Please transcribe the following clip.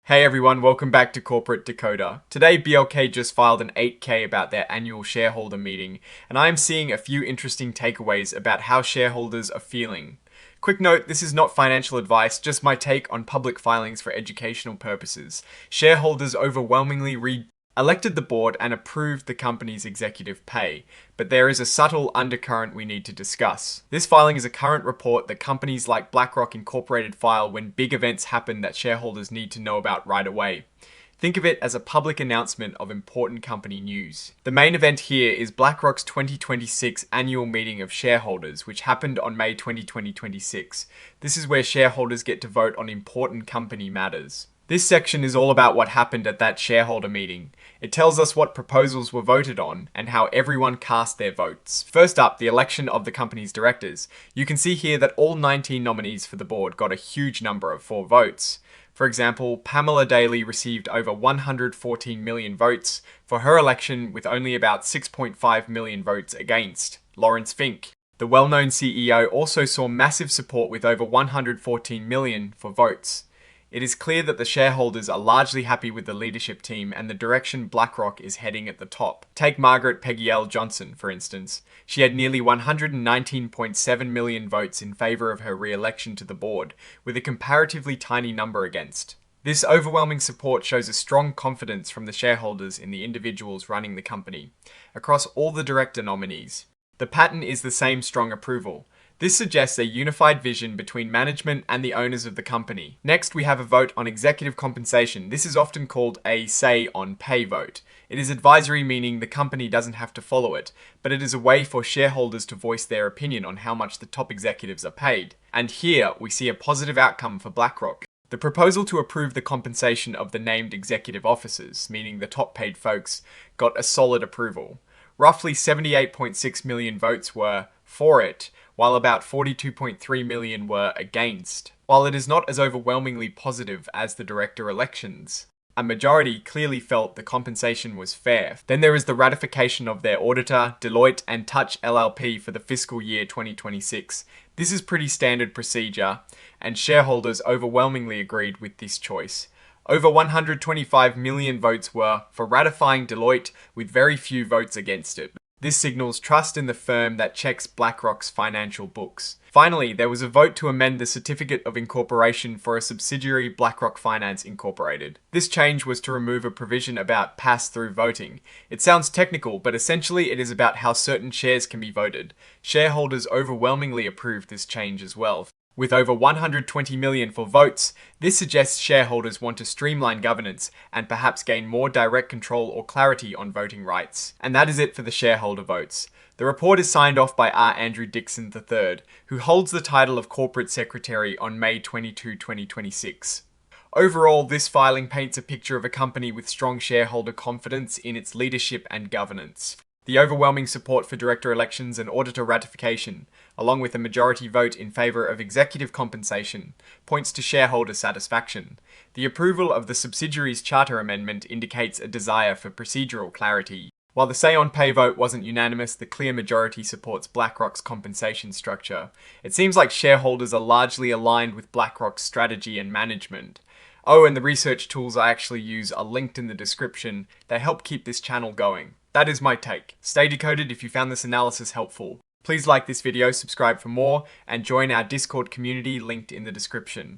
Hey everyone, welcome back to Corporate Decoder. Today BLK just filed an 8K about their annual shareholder meeting, and I am seeing a few interesting takeaways about how shareholders are feeling. Quick note, this is not financial advice, just my take on public filings for educational purposes. Shareholders overwhelmingly elected the board and approved the company's executive pay, but there is a subtle undercurrent we need to discuss. This filing is a current report that companies like BlackRock Incorporated file when big events happen that shareholders need to know about right away. Think of it as a public announcement of important company news. The main event here is BlackRock's 2026 annual meeting of shareholders, which happened on May 2026. This is where shareholders get to vote on important company matters. This section is all about what happened at that shareholder meeting. It tells us what proposals were voted on and how everyone cast their votes. First up, the election of the company's directors. You can see here that all 19 nominees for the board got a huge number of 4 votes. For example, Pamela Daley received over 114 million votes for her election with only about 6.5 million votes against. Laurence Fink, the well-known CEO, also saw massive support with over 114 million for votes. It is clear that the shareholders are largely happy with the leadership team and the direction BlackRock is heading at the top. Take Margaret Peggy Johnson, for instance. She had nearly 119.7 million votes in favour of her re-election to the board, with a comparatively tiny number against. This overwhelming support shows a strong confidence from the shareholders in the individuals running the company, across all the director nominees. The pattern is the same strong approval. This suggests a unified vision between management and the owners of the company. Next, we have a vote on executive compensation. This is often called a say on pay vote. It is advisory, meaning the company doesn't have to follow it, but it is a way for shareholders to voice their opinion on how much the top executives are paid. And here, we see a positive outcome for BlackRock. The proposal to approve the compensation of the named executive officers, meaning the top paid folks, got a solid approval. Roughly 78.6 million votes were for it, while about 42.3 million were against. While it is not as overwhelmingly positive as the director elections, a majority clearly felt the compensation was fair. Then there is the ratification of their auditor, Deloitte and Touch LLP for the fiscal year 2026. This is pretty standard procedure, and shareholders overwhelmingly agreed with this choice. Over 125 million votes were for ratifying Deloitte, with very few votes against it. This signals trust in the firm that checks BlackRock's financial books. Finally, there was a vote to amend the certificate of incorporation for a subsidiary BlackRock Finance Incorporated. This change was to remove a provision about pass-through voting. It sounds technical, but essentially it is about how certain shares can be voted. Shareholders overwhelmingly approved this change as well. With over 120 million for votes, this suggests shareholders want to streamline governance and perhaps gain more direct control or clarity on voting rights. And that is it for the shareholder votes. The report is signed off by R. Andrew Dixon III, who holds the title of Corporate Secretary on May 22, 2026. Overall, this filing paints a picture of a company with strong shareholder confidence in its leadership and governance. The overwhelming support for director elections and auditor ratification, along with a majority vote in favour of executive compensation, points to shareholder satisfaction. The approval of the subsidiary's charter amendment indicates a desire for procedural clarity. While the say on pay vote wasn't unanimous, the clear majority supports BlackRock's compensation structure. It seems like shareholders are largely aligned with BlackRock's strategy and management. Oh, and the research tools I actually use are linked in the description. They help keep this channel going. That is my take. Stay decoded if you found this analysis helpful. Please like this video, subscribe for more, and join our Discord community linked in the description.